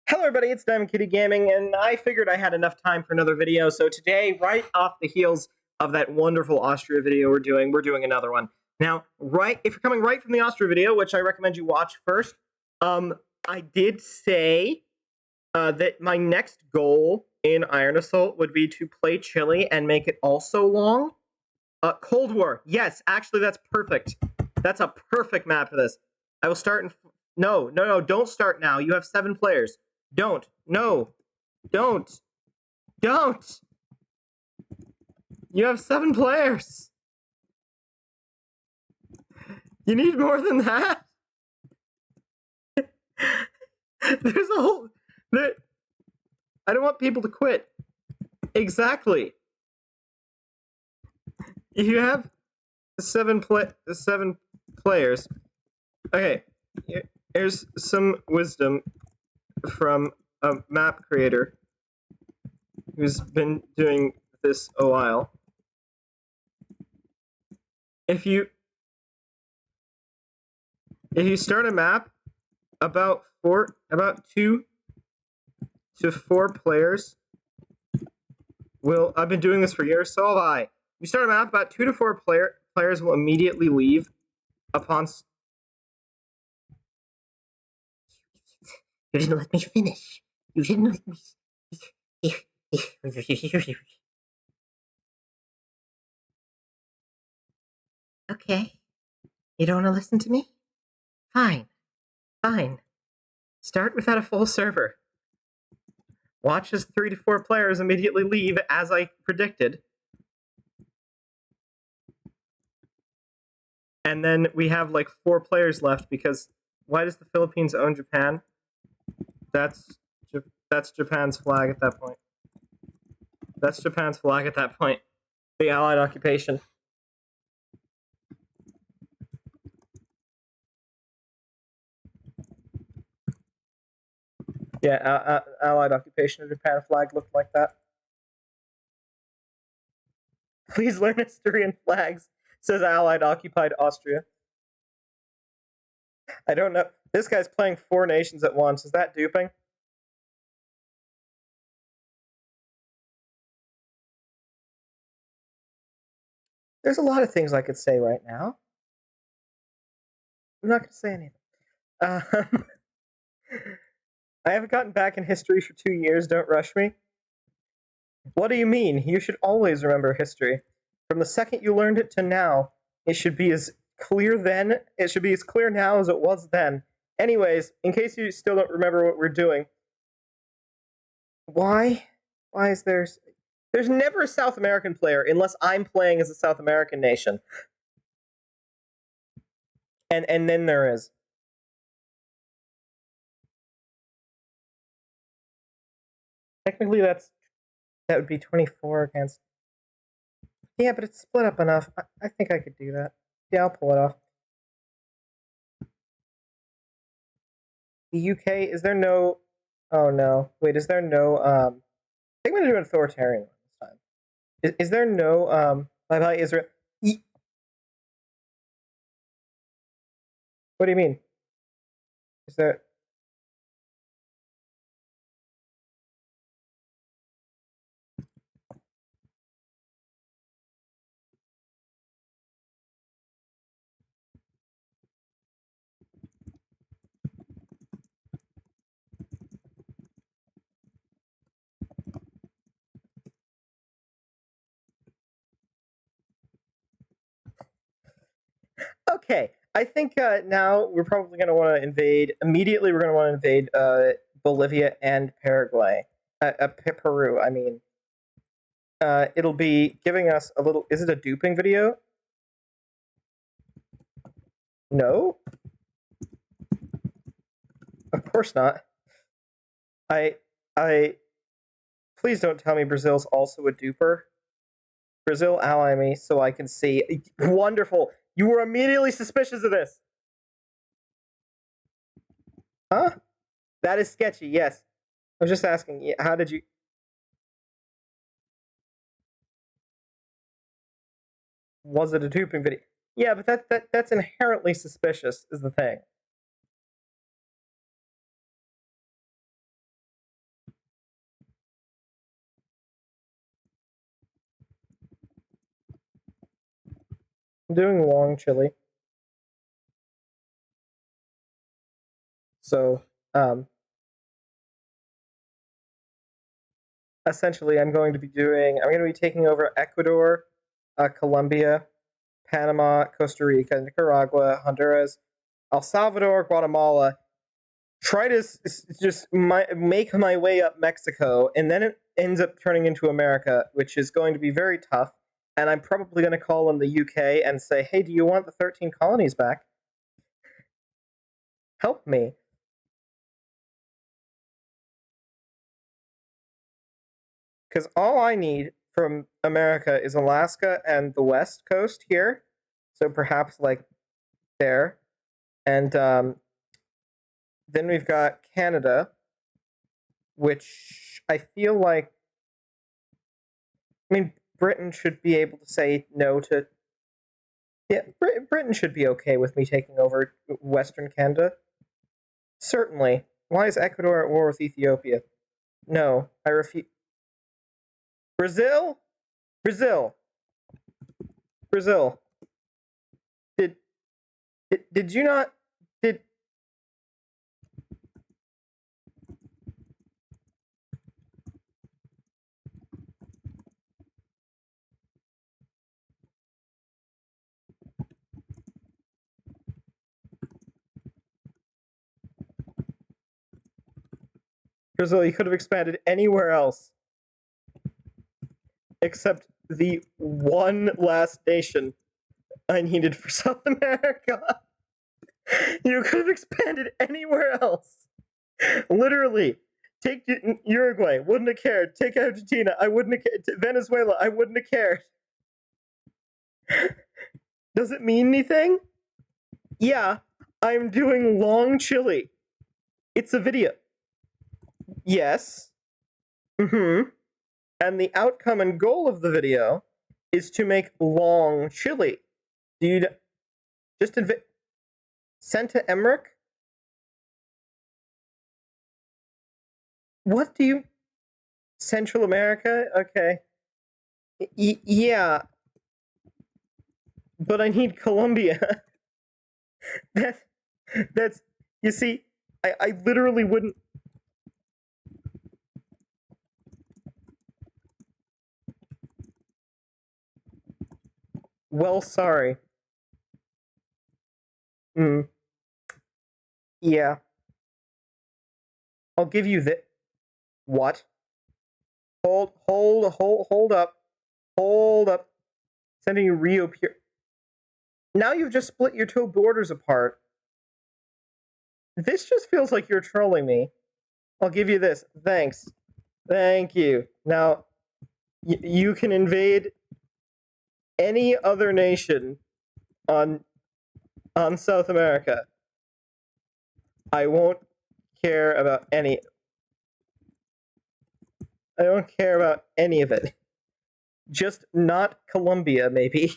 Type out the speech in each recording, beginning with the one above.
Hello everybody, it's Diamond Kitty Gaming, and I figured I had enough time for another video, so today, right off the heels of that wonderful Austria video we're doing another one. Now, if you're coming right from the Austria video, which I recommend you watch first, I did say that my next goal in Iron Assault would be to play Chile and make it also long. Cold War, yes, actually that's perfect. That's a perfect map for this. I will start in... No, don't start now. You have 7 players. Don't. No. Don't. You have 7 players. You need more than that. There's a whole... I don't want people to quit. Exactly. You have 7 players. Okay. Here's some wisdom from a map creator who's been doing this a while. If you start a map, about 2 to 4 players will... I've been doing this for years, so have I. You start a map, about 2 to 4 players will immediately leave upon... You didn't let me finish. You didn't let me... Okay. You don't want to listen to me? Fine. Start without a full server. Watch as 3 to 4 players immediately leave, as I predicted. And then we have like 4 players left, because why does the Philippines own Japan? That's Japan's flag at that point. That's Japan's flag at that point. The Allied occupation. Yeah, Allied occupation of Japan flag looked like that. Please learn history and flags, says Allied occupied Austria. I don't know. This guy's playing 4 nations at once. Is that duping? There's a lot of things I could say right now. I'm not going to say anything. I haven't gotten back in history for 2 years. Don't rush me. What do you mean? You should always remember history. From the second you learned it to now, it should be as clear then. It should be as clear now as it was then. Anyways, in case you still don't remember what we're doing, why is there's never a South American player unless I'm playing as a South American nation. And then there is. Technically that would be 24 against... Yeah, but it's split up enough. I think I could do that. Yeah, I'll pull it off. The UK, is there no... Oh, no. Wait, is there no... I think I'm going to do an authoritarian one this time. Is there no... Bye-bye, Israel... What do you mean? Is there... Okay, I think now we're probably going to want to invade... Immediately we're going to want to invade Bolivia and Paraguay. Peru, I mean. It'll be giving us a little... Is it a duping video? No? Of course not. Please don't tell me Brazil's also a duper. Brazil, ally me so I can see. Wonderful. You were immediately suspicious of this. Huh? That is sketchy, yes. I was just asking, how did you... Was it a duping video? Yeah, but that's inherently suspicious, is the thing. I'm doing long Chile. So, essentially, I'm going to be taking over Ecuador, Colombia, Panama, Costa Rica, Nicaragua, Honduras, El Salvador, Guatemala. Try to just make my way up Mexico, and then it ends up turning into America, which is going to be very tough. And I'm probably going to call in the UK and say, hey, do you want the 13 colonies back? Help me. Because all I need from America is Alaska and the West Coast here. So perhaps like there. And then we've got Canada, which I feel like, I mean, Britain should be able to say no to. Yeah, Britain should be okay with me taking over Western Canada. Certainly. Why is Ecuador at war with Ethiopia? No, I refuse. Brazil? Brazil. Brazil. Did you not? Did. Brazil, you could have expanded anywhere else except the one last nation I needed for South America. You could have expanded anywhere else. Literally. Take Uruguay, wouldn't have cared. Take Argentina, I wouldn't have cared. Venezuela, I wouldn't have cared. Does it mean anything? Yeah, I'm doing long Chile. It's a video. Yes. Mm-hmm. And the outcome and goal of the video is to make long Chile. Do you just sent to Emmerich? What do you? Central America? Okay. Yeah. But I need Colombia. That's you see, I literally wouldn't. Well, sorry. Yeah. I'll give you this. What? Hold up. Hold up. Sending you Rio Pure. Now you've just split your two borders apart. This just feels like you're trolling me. I'll give you this. Thanks. Thank you. Now, you can invade any other nation on South America. I won't care about any. I don't care about any of it. Just not Colombia, maybe.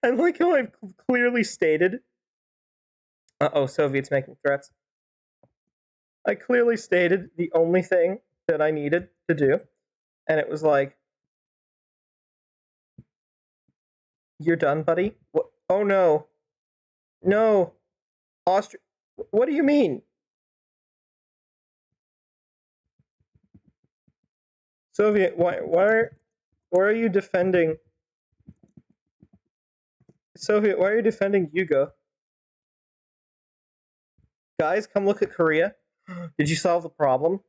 I like how I've clearly stated. Uh-oh, Soviets making threats. I clearly stated the only thing that I needed to do, and it was like, you're done, buddy? What? Oh, no. No. Austria. What do you mean? Soviet, why are you defending? Soviet, why are you defending Yugo? Guys, come look at Korea. Did you solve the problem?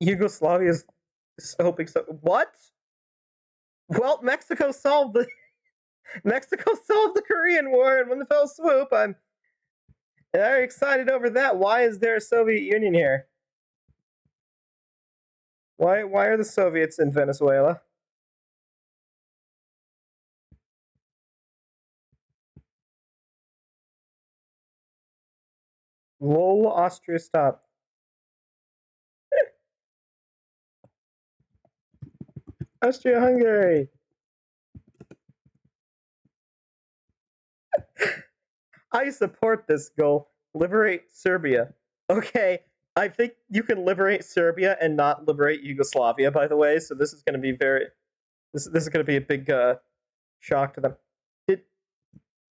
Yugoslavia is hoping so. What? Well, Mexico solved the Korean War in one fell swoop. I'm very excited over that. Why is there a Soviet Union here? Why are the Soviets in Venezuela? Lol, Austria, stop. Austria-Hungary. I support this goal. Liberate Serbia. Okay, I think you can liberate Serbia and not liberate Yugoslavia, by the way, so this is going to be very... This is going to be a big shock to them. Did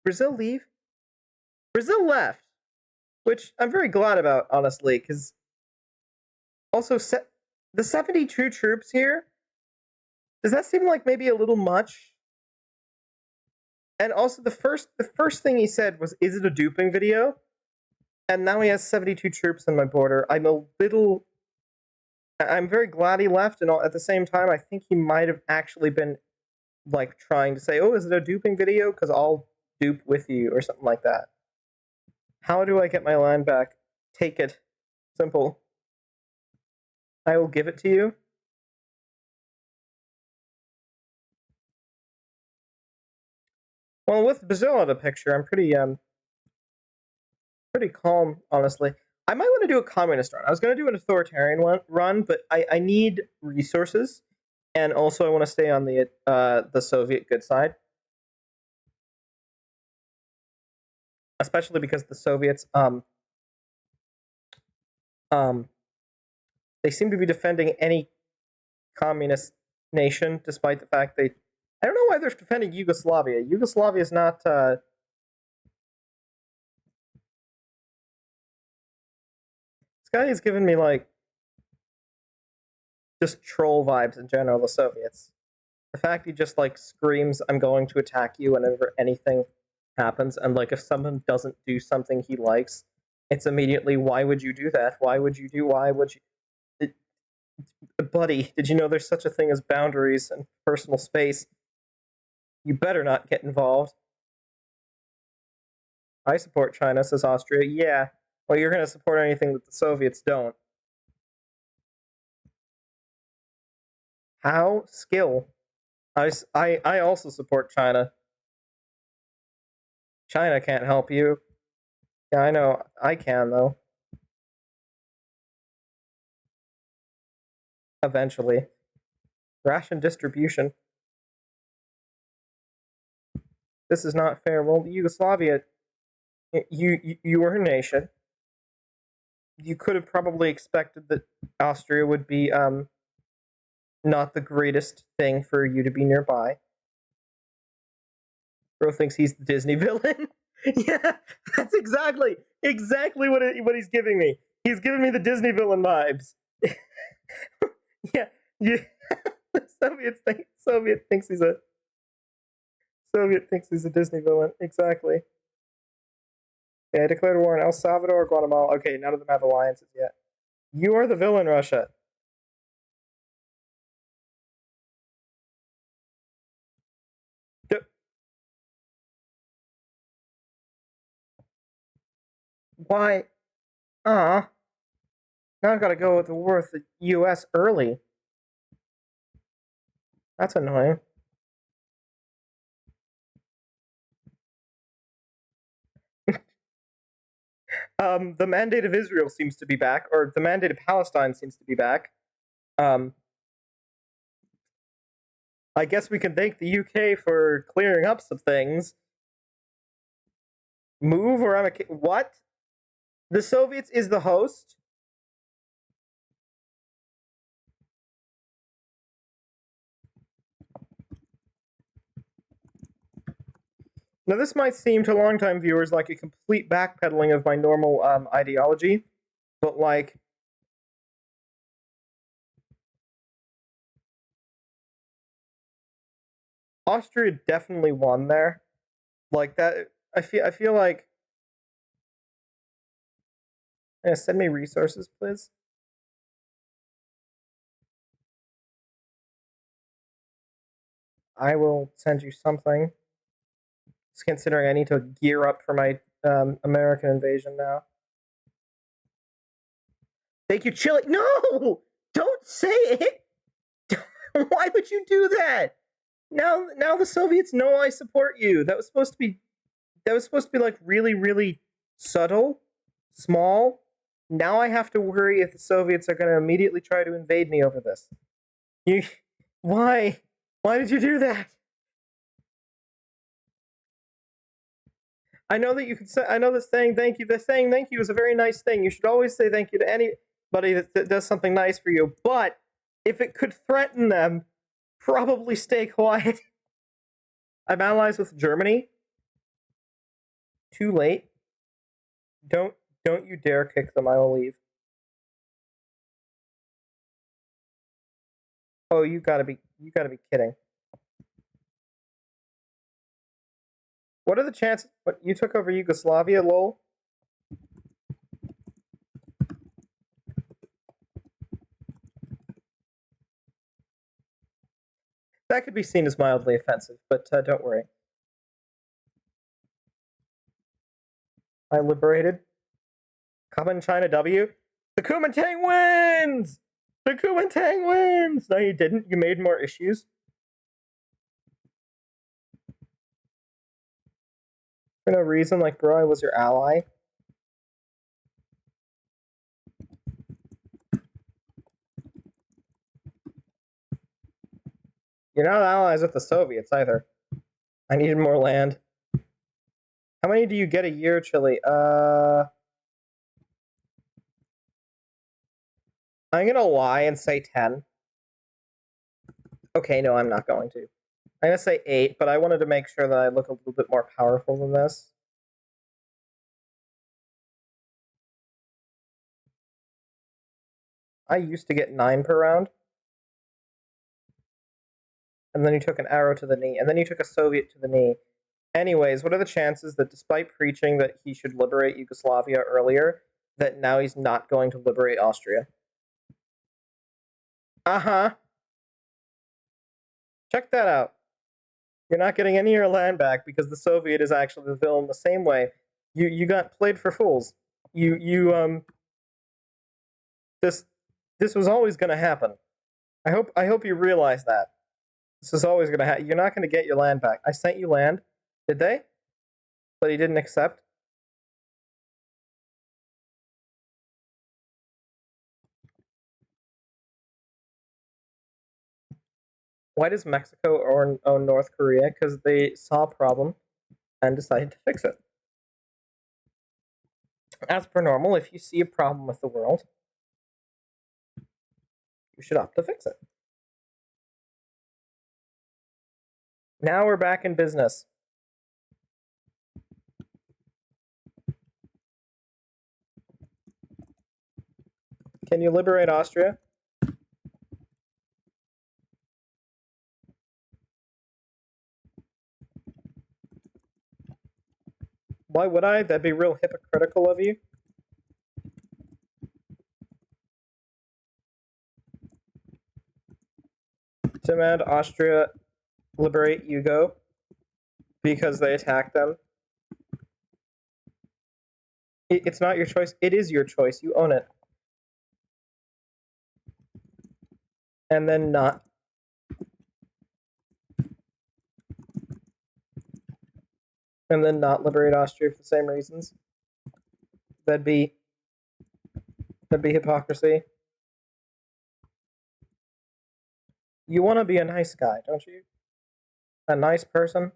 Brazil leave? Brazil left, which I'm very glad about, honestly, because also the 72 troops here, does that seem like maybe a little much? And also the first thing he said was, "Is it a duping video?" And now he has 72 troops on my border. I'm very glad he left, and at the same time, I think he might have actually been like trying to say, "Oh, is it a duping video? Because I'll dupe with you," or something like that. How do I get my land back? Take it. Simple. I will give it to you. Well, with Brazil out of the picture, I'm pretty calm, honestly. I might want to do a communist run. I was going to do an authoritarian run, but I need resources, and also I want to stay on the Soviet good side, especially because the Soviets they seem to be defending any communist nation, despite the fact I don't know why they're defending Yugoslavia. Yugoslavia is not. This guy is giving me like just troll vibes in general. The Soviets. The fact he just like screams, "I'm going to attack you" whenever anything happens, and like if someone doesn't do something he likes, it's immediately, "Why would you do that? Why would you do? Why would you?" Buddy, did you know there's such a thing as boundaries and personal space? You better not get involved. I support China, says Austria. Yeah, well, you're going to support anything that the Soviets don't. How? Skill. I also support China. China can't help you. Yeah, I know. I can, though. Eventually. Ration distribution. This is not fair. Well, Yugoslavia, you were a nation. You could have probably expected that Austria would be not the greatest thing for you to be nearby. Bro thinks he's the Disney villain. Yeah, that's exactly what he's giving me. He's giving me the Disney villain vibes. Yeah. The Soviet thinks he's a Disney villain. Exactly. Okay, I declared war on El Salvador, Guatemala. Okay, none of them have alliances yet. You are the villain, Russia. Why? Now I've got to go with the war with the U.S. early. That's annoying. The Mandate of Israel seems to be back, or the Mandate of Palestine seems to be back. I guess we can thank the UK for clearing up some things. Move or I'm a what? The Soviets is the host? Now, this might seem to longtime viewers like a complete backpedaling of my normal ideology, but like, Austria definitely won there. Like that, I feel like. Yeah, send me resources, please. I will send you something. Just considering I need to gear up for my American invasion now. Thank you, Chile. No! Don't say it! Why would you do that? Now the Soviets know I support you. That was supposed to be like really, really subtle, small. Now I have to worry if the Soviets are going to immediately try to invade me over this. Why? Why did you do that? I know that you can say. I know that saying thank you. The saying thank you is a very nice thing. You should always say thank you to anybody that does something nice for you. But if it could threaten them, Probably stay quiet. I'm allies with Germany. Too late. Don't you dare kick them, I will leave. Oh, you gotta be kidding. What are the chances? What, you took over Yugoslavia, lol? That could be seen as mildly offensive, but don't worry. I liberated. Common China W. The Kuomintang wins! The Kuomintang wins! No, you didn't. You made more issues. For no reason, like, bro, I was your ally. You're not allies with the Soviets, either. I needed more land. How many do you get a year, Chile? I'm gonna lie and say 10. Okay, no, I'm not going to. I'm gonna say 8, but I wanted to make sure that I look a little bit more powerful than this. I used to get 9 per round. And then you took an arrow to the knee. And then you took a Soviet to the knee. Anyways, what are the chances that despite preaching that he should liberate Yugoslavia earlier, that now he's not going to liberate Austria? Uh-huh. Check that out. You're not getting any of your land back because the Soviet is actually the villain the same way. You got played for fools. This was always gonna happen. I hope you realize that. This is always gonna happen. You're not gonna get your land back. I sent you land. Did they? But he didn't accept? Why does Mexico own North Korea? Because they saw a problem and decided to fix it. As per normal, if you see a problem with the world, you should opt to fix it. Now we're back in business. Can you liberate Austria? Why would I? That'd be real hypocritical of you. Demand Austria liberate Yugo because they attacked them. It's not your choice. It is your choice. You own it. And then not. And then not liberate Austria for the same reasons. That'd be hypocrisy. You want to be a nice guy, don't you? A nice person.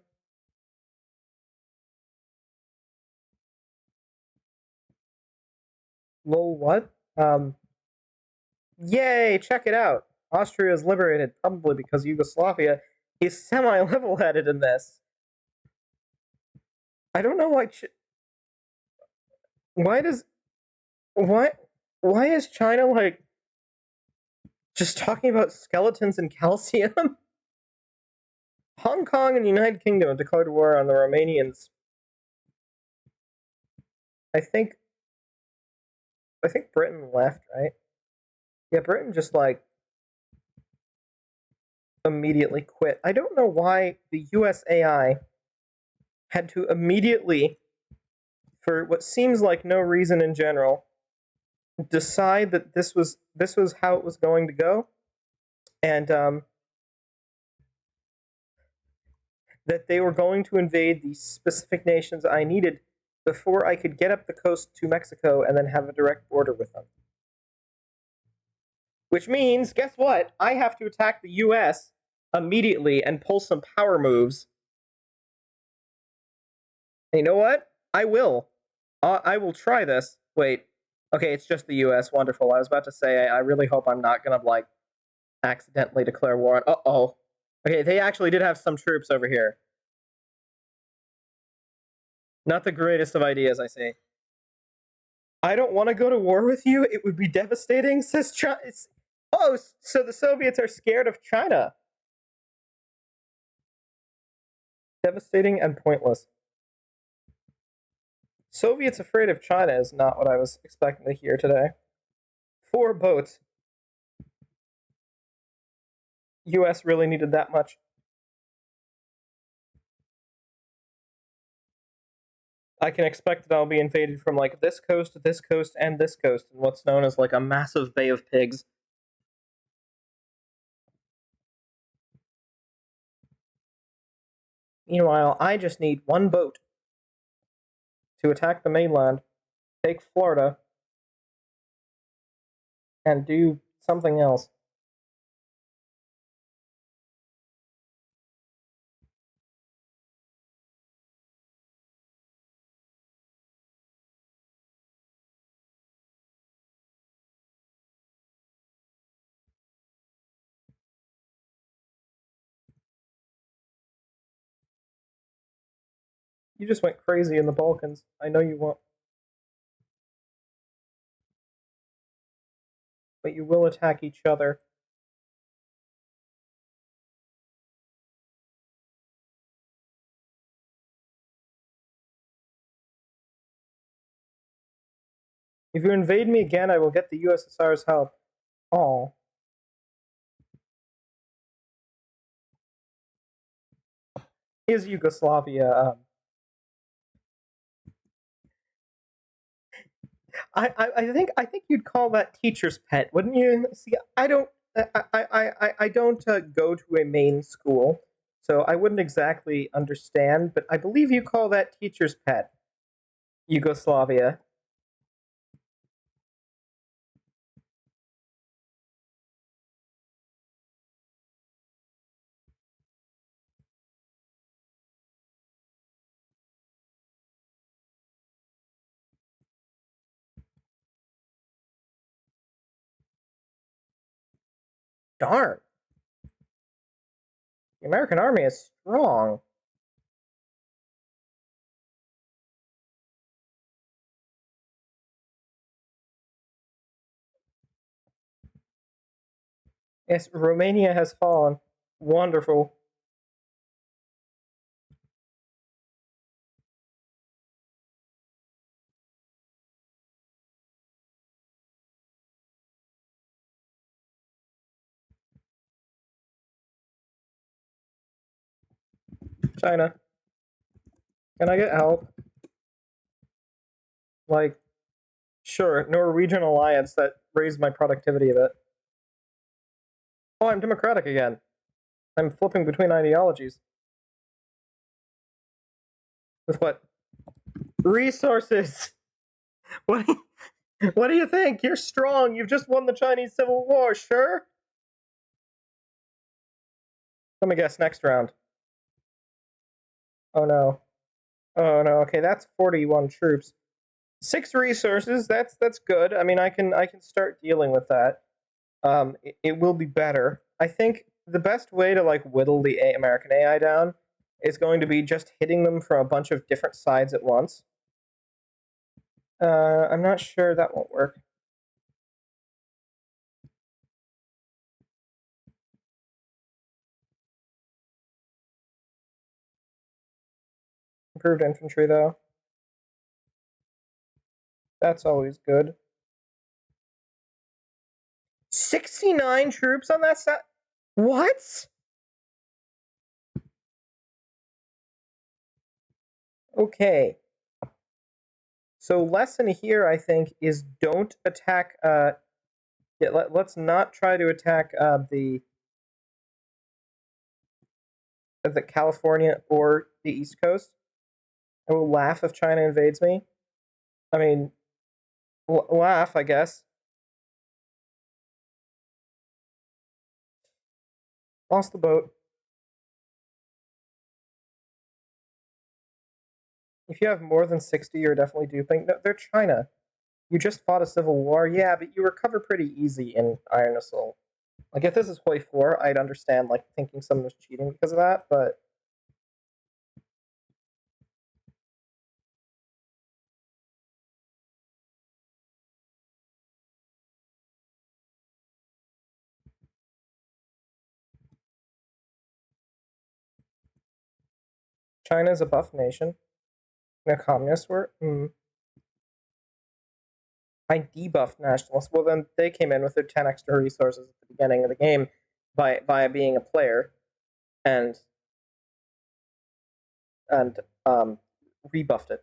Lol, what? Yay, check it out. Austria is liberated, probably because Yugoslavia is semi-level-headed in this. I don't know why is China, like, just talking about skeletons and calcium? Hong Kong and the United Kingdom have declared war on the Romanians. I think Britain left, right? Yeah, Britain just, like, immediately quit. I don't know why the US AI had to immediately, for what seems like no reason in general, decide that this was how it was going to go, and that they were going to invade the specific nations I needed before I could get up the coast to Mexico and then have a direct border with them. Which means, guess what? I have to attack the US immediately and pull some power moves. And you know what? I will. I will try this. Wait. Okay, it's just the US. Wonderful. I was about to say, I really hope I'm not gonna, like, accidentally declare war on... Uh-oh. Okay, they actually did have some troops over here. Not the greatest of ideas, I see. I don't want to go to war with you. It would be devastating, says China. Oh, so the Soviets are scared of China. Devastating and pointless. Soviets afraid of China is not what I was expecting to hear today. 4 boats. US really needed that much. I can expect that I'll be invaded from like this coast, and this coast, in what's known as like a massive Bay of Pigs. Meanwhile, I just need 1 boat to attack the mainland, take Florida, and do something else. You just went crazy in the Balkans. I know you won't. But you will attack each other. If you invade me again, I will get the USSR's help. Oh. Is Yugoslavia, I think you'd call that teacher's pet, wouldn't you? See, I don't go to a main school, so I wouldn't exactly understand, but I believe you call that teacher's pet, Yugoslavia. Darn. The American army is strong. Yes, Romania has fallen. Wonderful. China. Can I get help? Like, sure, Norwegian alliance that raised my productivity a bit. Oh, I'm democratic again. I'm flipping between ideologies. With what? Resources! What do you think? You're strong. You've just won the Chinese Civil War, sure? Let me guess, next round. Oh no. Oh no, okay, that's 41 troops. 6 resources, that's good. I mean, I can start dealing with that. It will be better. I think the best way to like whittle the American AI down is going to be just hitting them from a bunch of different sides at once. I'm not sure that won't work. Improved infantry, though. That's always good. 69 troops on that side? What? Okay. So lesson here, I think, is don't attack. Let's not try to attack the California or the East Coast. I will laugh if China invades me. I mean, laugh, I guess. Lost the boat. If you have more than 60, you're definitely duping. No, they're China. You just fought a civil war. Yeah, but you recover pretty easy in Iron Assault. Like, if this is Hoi 4, I'd understand, like, thinking someone was cheating because of that, but... China's a buff nation. No communists were? I debuffed nationalists. Well, then they came in with their 10 extra resources at the beginning of the game by being a player and rebuffed it.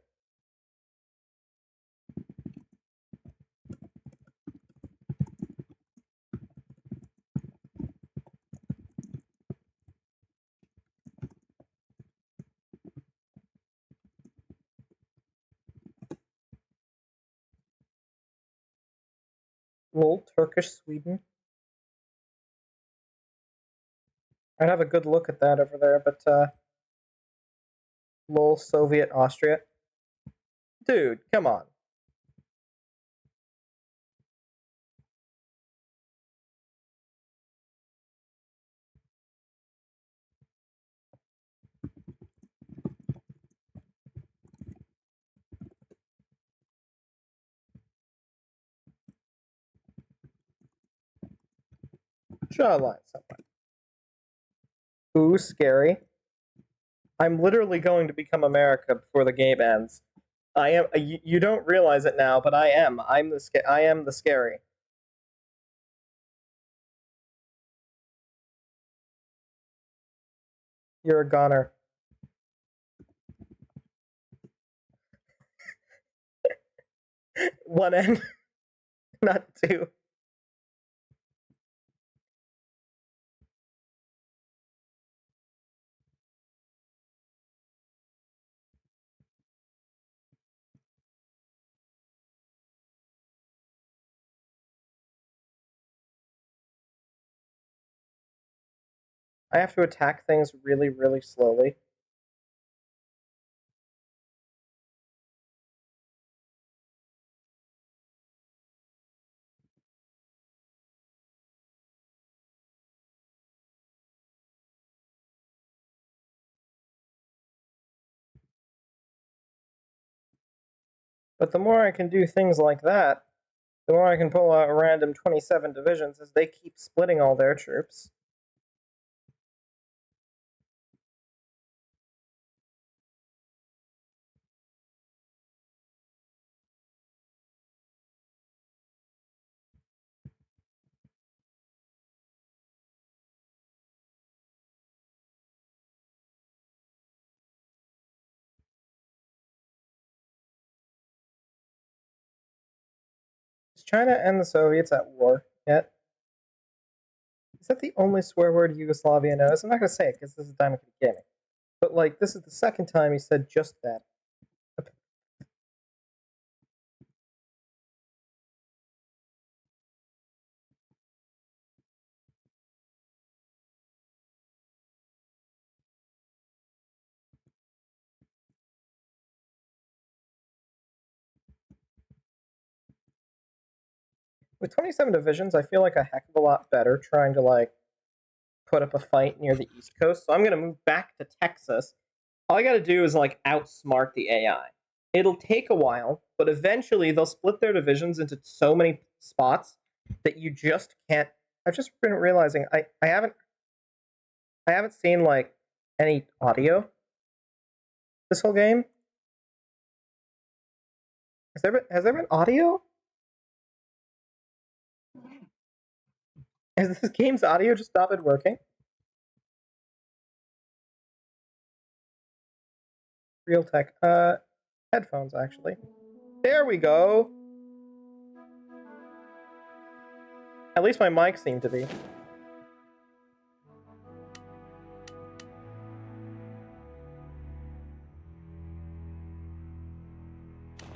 Lol, Turkish Sweden. I'd have a good look at that over there, but lol, Soviet Austria. Dude, come on. Jawline somewhere. Ooh, scary. I'm literally going to become America before the game ends. I am. You don't realize it now, but I am. I am the scary. You're a goner. One end, not two. I have to attack things really, really slowly. But the more I can do things like that, the more I can pull out random 27 divisions as they keep splitting all their troops. Is China and the Soviets at war yet? Is that the only swear word Yugoslavia knows? I'm not going to say it because this is Diamond Kid Gaming. But, like, this is the second time he said just that. With 27 divisions, I feel like a heck of a lot better trying to, like, put up a fight near the East Coast. So I'm going to move back to Texas. All I got to do is, like, outsmart the AI. It'll take a while, but eventually they'll split their divisions into so many spots that you just can't. I've just been realizing I haven't seen, like, any audio this whole game. Has there been audio? Has this game's audio just stopped working? Real tech. Headphones, actually. There we go. At least my mic seemed to be.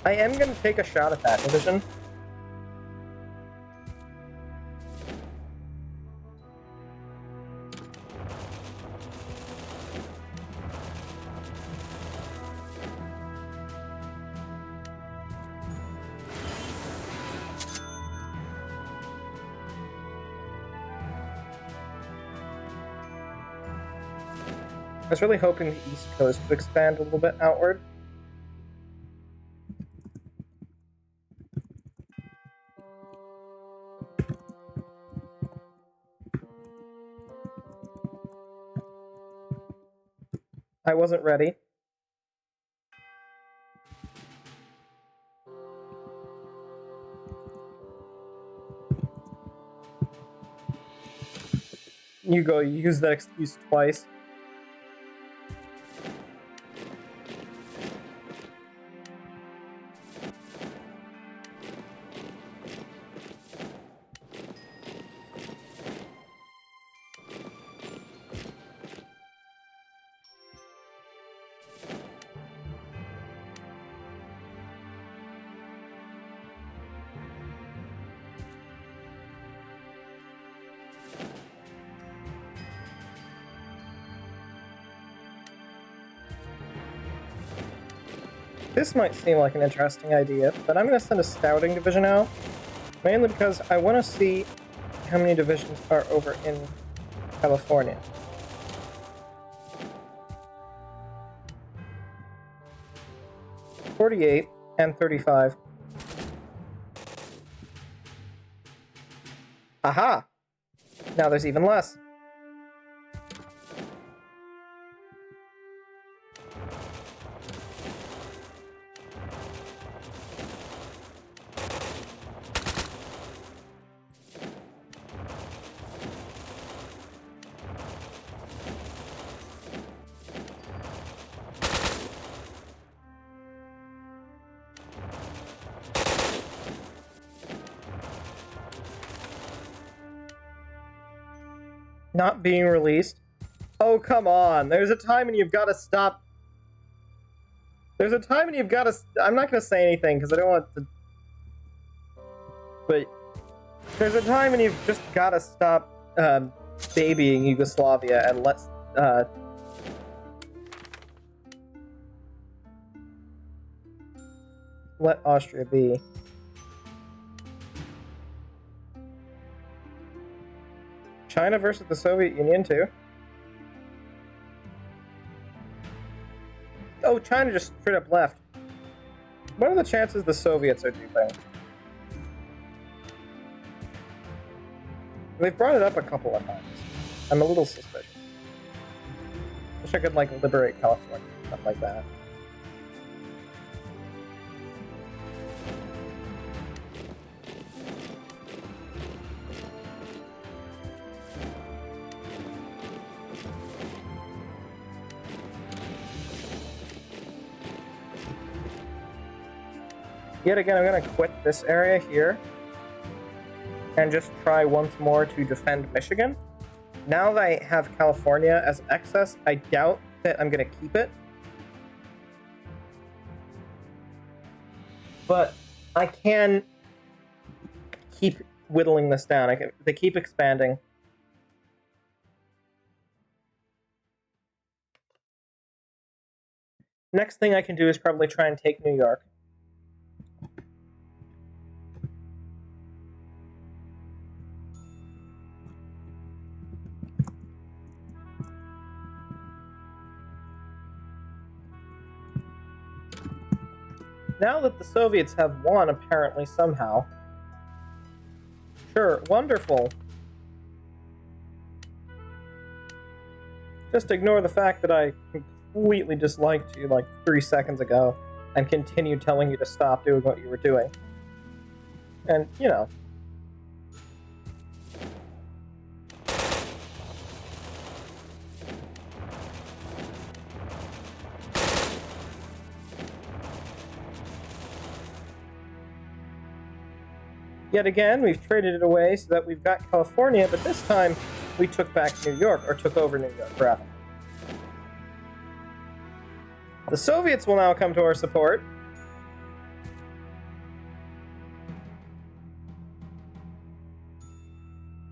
I am going to take a shot at that division. I was really hoping the East Coast would expand a little bit outward. I wasn't ready. You use that excuse twice. This might seem like an interesting idea, but I'm going to send a scouting division out, mainly because I want to see how many divisions are over in California. $48 and $35. Aha! Now there's even less. Not being released. Oh, come on. There's a time when you've got to stop. There's a time when you've got to... I'm not going to say anything because I don't want to... But there's a time when you've just got to stop babying Yugoslavia and let Austria be. China versus the Soviet Union, too. Oh, China just straight up left. What are the chances the Soviets are duping? They've brought it up a couple of times. I'm a little suspicious. Wish I could, like, liberate California, stuff like that. Yet again, I'm going to quit this area here and just try once more to defend Michigan. Now that I have California as an excess, I doubt that I'm going to keep it. But I can keep whittling this down. They keep expanding. Next thing I can do is probably try and take New York. Now that the Soviets have won, apparently, somehow. Sure, wonderful. Just ignore the fact that I completely disliked you like 3 seconds ago and continue telling you to stop doing what you were doing. And, you know. Yet again, we've traded it away so that we've got California, but this time we took back New York, or took over New York, rather. The Soviets will now come to our support.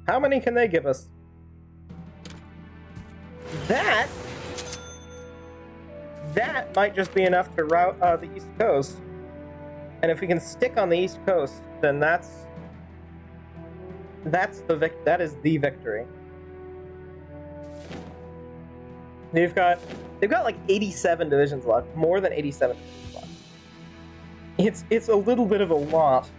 How many can they give us? That might just be enough to rout the East Coast. And if we can stick on the East Coast, then that is the victory. They've got like 87 divisions left, more than 87 divisions left. It's a little bit of a lot.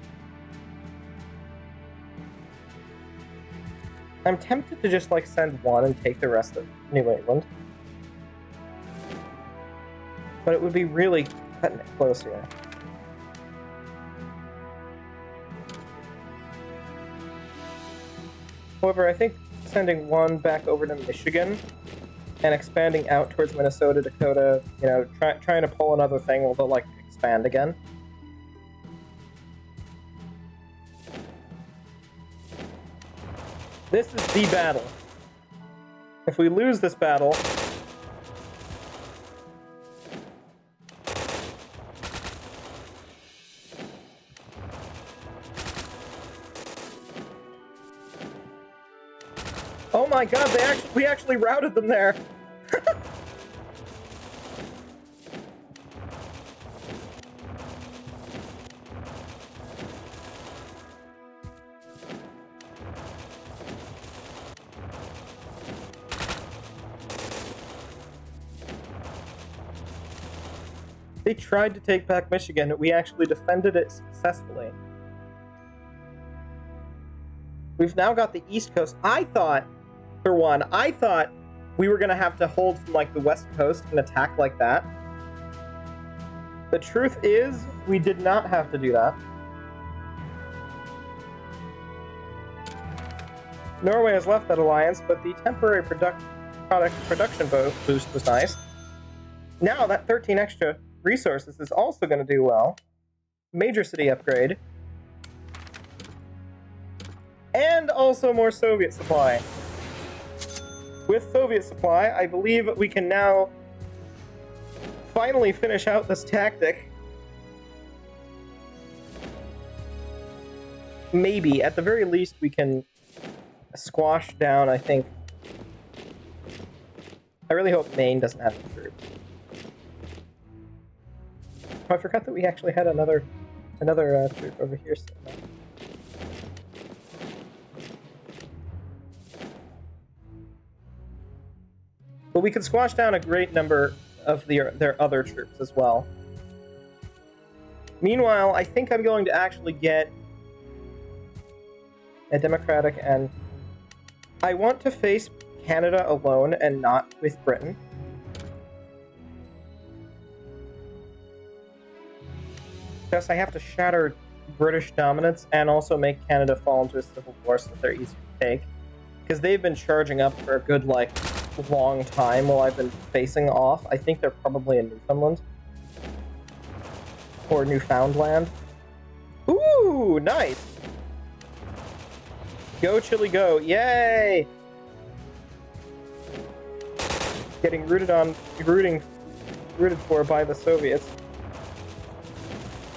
I'm tempted to just like send one and take the rest of New England. But it would be really cutting it close here. However, I think sending one back over to Michigan and expanding out towards Minnesota, Dakota, you know, trying to pull another thing will like expand again. This is the battle. If we lose this battle, oh my god, we actually routed them there. They tried to take back Michigan. We actually defended it successfully. We've now got the East Coast. I thought we were going to have to hold from like the West Coast and attack like that. The truth is, we did not have to do that. Norway has left that alliance, but the temporary production boost was nice. Now that 13 extra resources is also going to do well. Major city upgrade. And also more Soviet supply. With Soviet supply, I believe we can now finally finish out this tactic. Maybe, at the very least, we can squash down, I think. I really hope Maine doesn't have any troops. Oh, I forgot that we actually had another troop over here somewhere. But we could squash down a great number of their other troops as well. Meanwhile, I think I'm going to actually get a democratic, and I want to face Canada alone and not with Britain. Because I have to shatter British dominance and also make Canada fall into a civil war so that they're easier to take. Because they've been charging up for a good, like, long time while I've been facing off. I think they're probably in Newfoundland. Or Newfoundland. Ooh, nice! Go, Chile, go. Yay! Getting rooted for by the Soviets.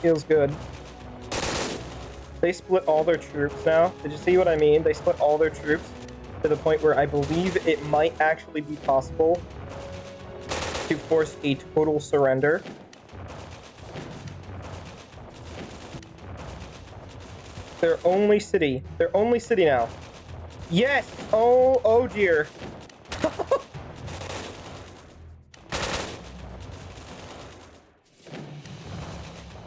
Feels good. They split all their troops now. Did you see what I mean? They split all their troops to the point where I believe it might actually be possible to force a total surrender. Their only city now. Yes! Oh dear.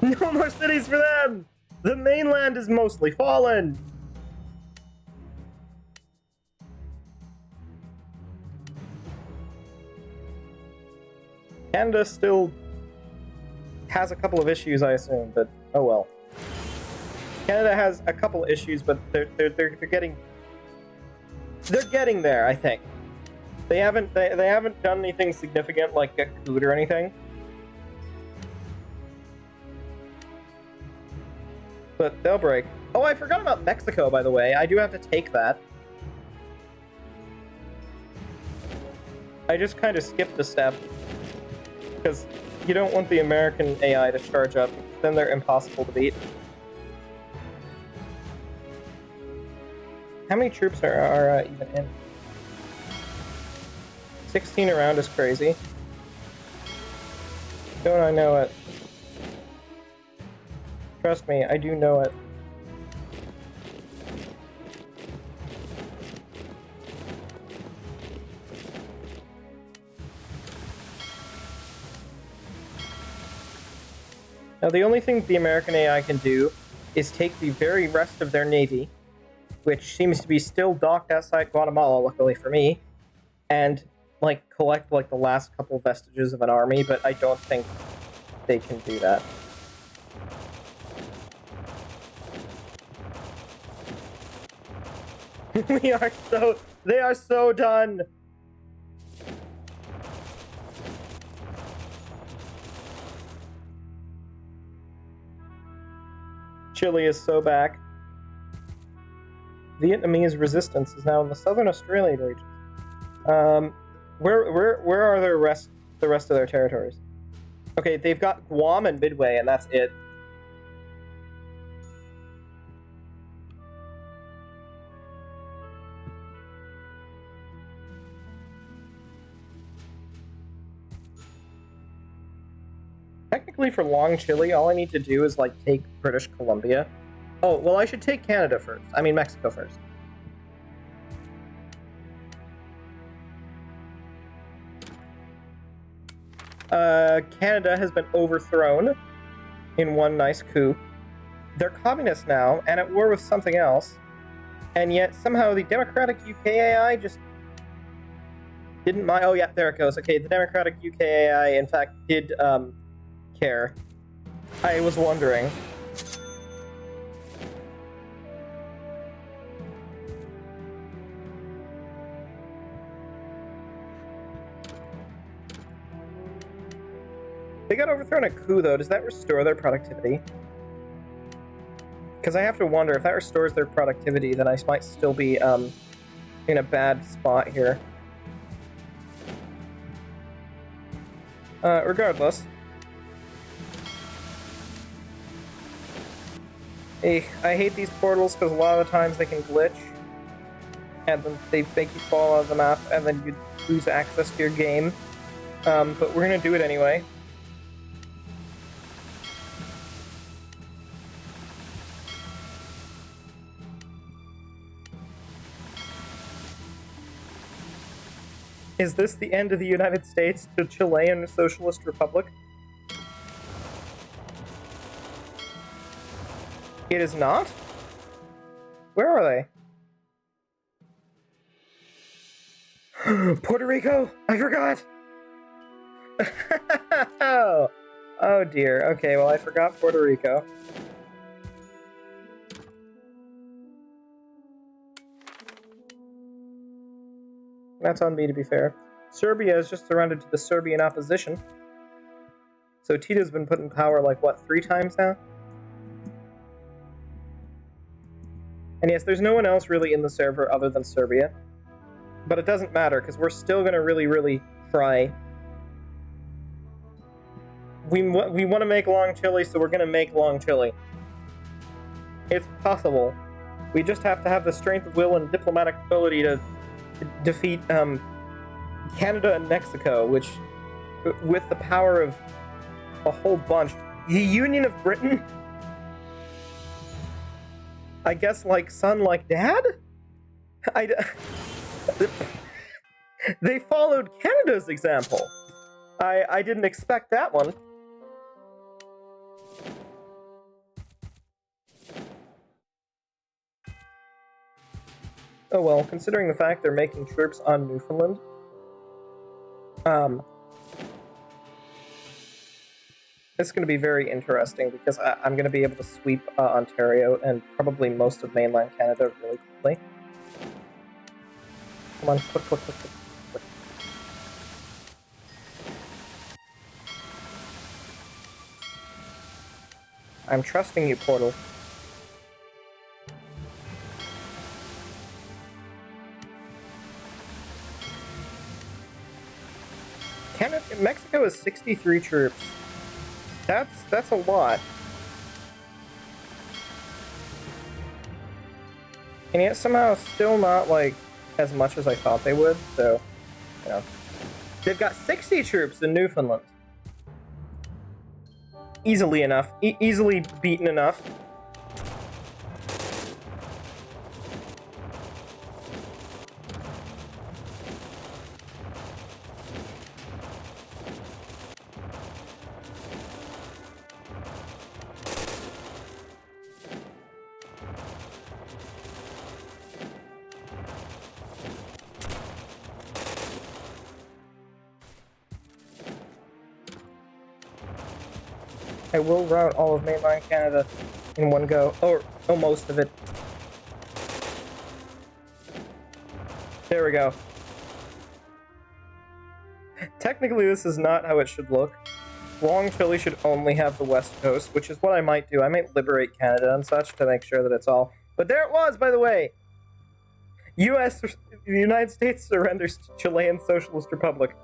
No more cities for them! The mainland is mostly fallen! Canada still has a couple of issues, I assume, but oh well. Canada has a couple of issues, but they're getting there, I think. They haven't done anything significant like get coup or anything. But they'll break. Oh, I forgot about Mexico, by the way. I do have to take that. I just kind of skipped a step. Because you don't want the American AI to charge up. Then they're impossible to beat. How many troops are even in? 16 around is crazy. Don't I know it? Trust me, I do know it. Now, the only thing the American AI can do is take the very rest of their navy, which seems to be still docked outside Guatemala, luckily for me, and, like, collect, like, the last couple vestiges of an army, but I don't think they can do that. They are so done! Chile is so back. Vietnamese resistance is now in the southern Australian region. Where are the rest of their territories? Okay, they've got Guam and Midway, and that's it. Technically, for Long Chile, all I need to do is, like, take British Columbia. Oh, well, I should take Canada first. I mean, Mexico first. Canada has been overthrown in one nice coup. They're communists now, and at war with something else. And yet, somehow, the Democratic UK AI just didn't mind. Oh, yeah, there it goes. Okay, the Democratic UK AI, in fact, did, care. I was wondering. They got overthrown at coup, though. Does that restore their productivity? Because I have to wonder, if that restores their productivity, then I might still be, in a bad spot here. Regardless. I hate these portals because a lot of the times they can glitch. And then they make you fall out of the map, and then you lose access to your game. But we're gonna do it anyway. Is this the end of the United States to Chilean Socialist Republic? It is not? Where are they? Puerto Rico! I forgot! Oh dear. Okay, well, I forgot Puerto Rico. That's on me, to be fair. Serbia has just surrendered to the Serbian opposition. So Tito's been put in power, like, what, 3 times now? And yes, there's no one else really in the server other than Serbia. But it doesn't matter, because we're still going to really, really try. We want to make Long Chile, so we're going to make Long Chile. It's possible. We just have to have the strength of will and diplomatic ability to defeat Canada and Mexico, which, with the power of a whole bunch. The Union of Britain? I guess like son, like dad? They followed Canada's example. I didn't expect that one. Oh well, considering the fact they're making troops on Newfoundland. It's going to be very interesting because I'm going to be able to sweep Ontario and probably most of mainland Canada really quickly. Come on, quick, quick, quick, quick, quick. I'm trusting you, Portal. Mexico has 63 troops. That's a lot. And yet somehow still not, like, as much as I thought they would, so, you know. They've got 60 troops in Newfoundland. Easily enough. Easily beaten enough. I will route all of mainland Canada in one go, or most of it. There we go. Technically, this is not how it should look. Long Chile should only have the west coast, which is what I might do. I might liberate Canada and such to make sure that it's all. But there it was, by the way! The United States surrenders to Chilean Socialist Republic.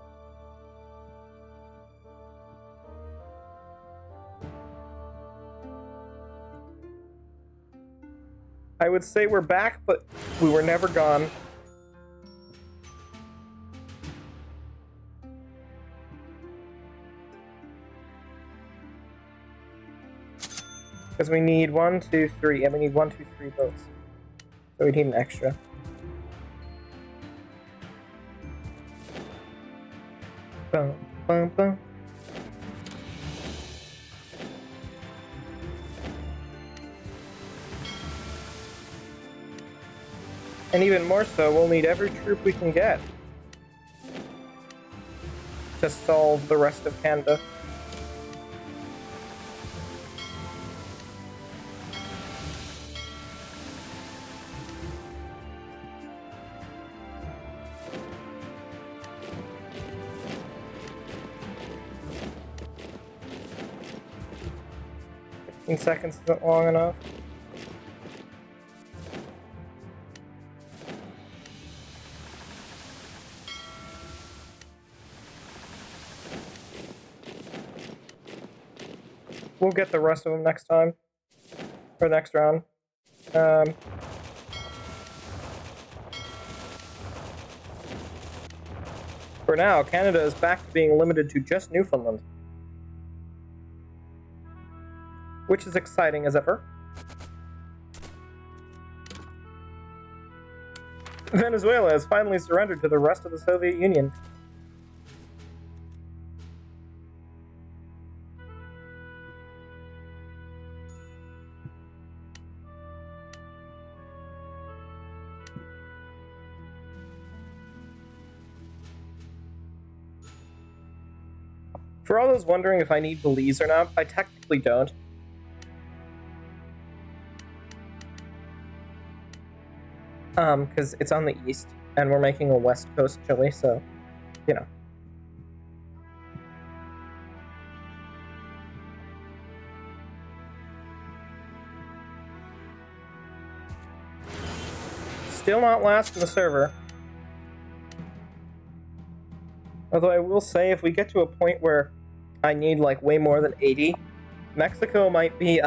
I would say we're back, but we were never gone. Because we need 1, 2, 3, and we need 1, 2, 3 votes. So we need an extra. Boom, boom, boom. And even more so, we'll need every troop we can get to solve the rest of Canada. Seconds isn't long enough. We'll get the rest of them next time, or next round. For now, Canada is back to being limited to just Newfoundland, which is exciting as ever. Venezuela has finally surrendered to the rest of the Soviet Union. For all those wondering if I need Belize or not, I technically don't. Because it's on the east, and we're making a west coast Chile, so, you know. Still not last in the server. Although I will say, if we get to a point where I need, like, way more than 80, Mexico might be,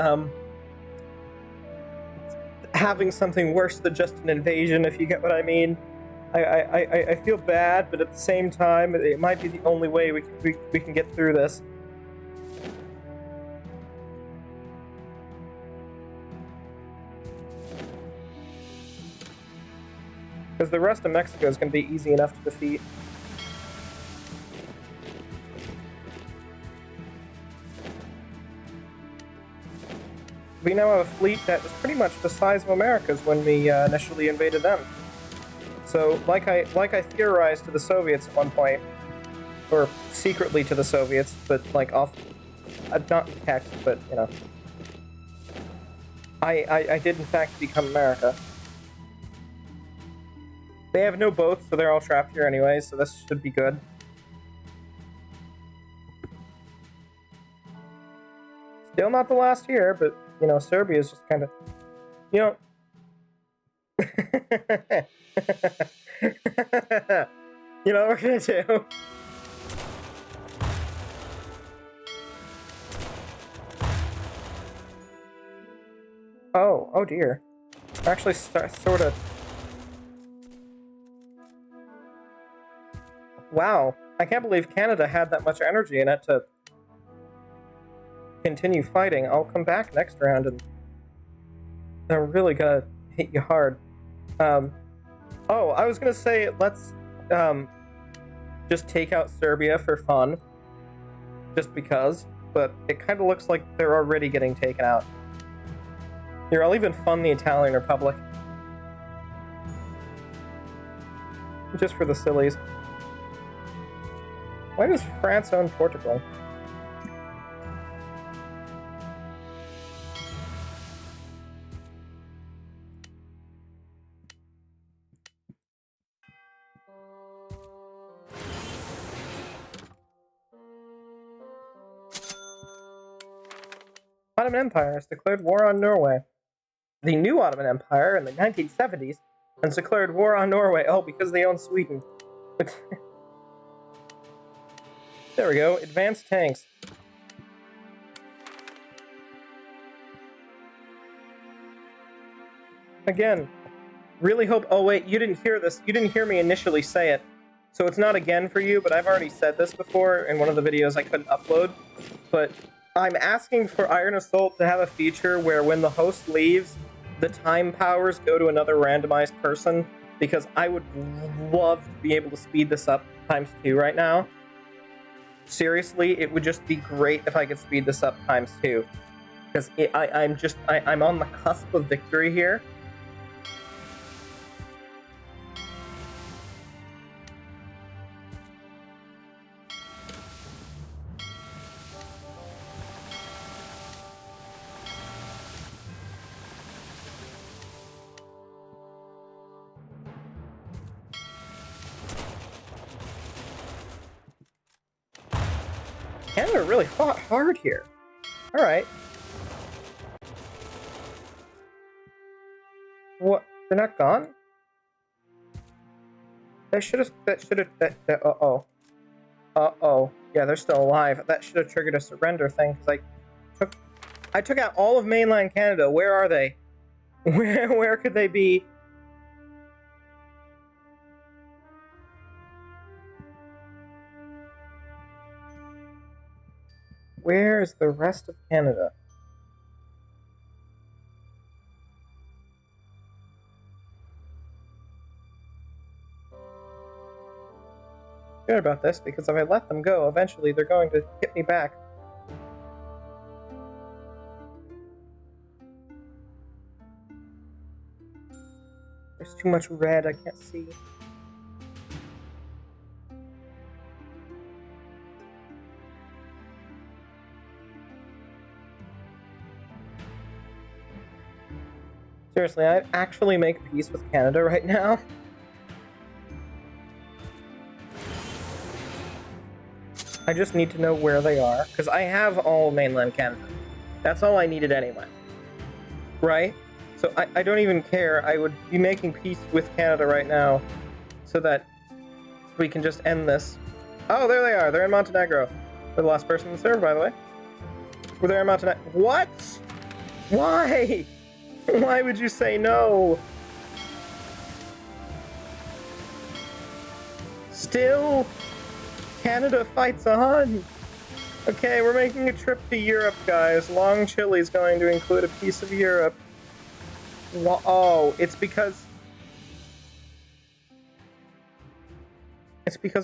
having something worse than just an invasion, if you get what I mean. I feel bad, but at the same time, it might be the only way we can get through this. Because the rest of Mexico is going to be easy enough to defeat. We now have a fleet that was pretty much the size of America's when we initially invaded them. So, like I theorized to the Soviets at one point, or secretly to the Soviets, but like off, not in text, but you know, I did in fact become America. They have no boats, so they're all trapped here anyway, so this should be good. Still not the last here, but you know, Serbia is just kind of, you know. You know what we're gonna do? Oh dear. Actually, sort of. Wow, I can't believe Canada had that much energy in it to continue fighting. I'll come back next round and I'm really gonna hit you hard. Oh, I was gonna say let's just take out Serbia for fun, just because, but it kind of looks like they're already getting taken out. Here, I'll even fund the Italian Republic. Just for the sillies. Why does France own Portugal? Ottoman Empire has declared war on Norway. The new Ottoman Empire in the 1970s has declared war on Norway. Oh, because they own Sweden. There we go. Advanced tanks. Again, really hope... Oh, wait, you didn't hear this. You didn't hear me initially say it. So it's not again for you, but I've already said this before in one of the videos I couldn't upload. But I'm asking for Iron Assault to have a feature where when the host leaves, the time powers go to another randomized person, because I would love to be able to speed this up ×2 right now. Seriously, it would just be great if I could speed this up ×2. Because I'm on the cusp of victory here. Canada really fought hard here. Alright. What? They're not gone? Uh-oh. Uh-oh. Yeah, they're still alive. That should have triggered a surrender thing, because I took out all of mainland Canada. Where are they? Where could they be? Where is the rest of Canada? Good about this, because if I let them go, eventually they're going to hit me back. There's too much red, I can't see. Seriously, I'd actually make peace with Canada right now. I just need to know where they are, because I have all mainland Canada. That's all I needed anyway. Right? So I don't even care. I would be making peace with Canada right now, so that we can just end this. Oh, there they are. They're in Montenegro. They're the last person to serve, by the way. We're there in Montenegro. What? Why? Why would you say no? Still, Canada fights on. Okay, we're making a trip to Europe, guys. Long Chile's going to include a piece of Europe. Oh, it's because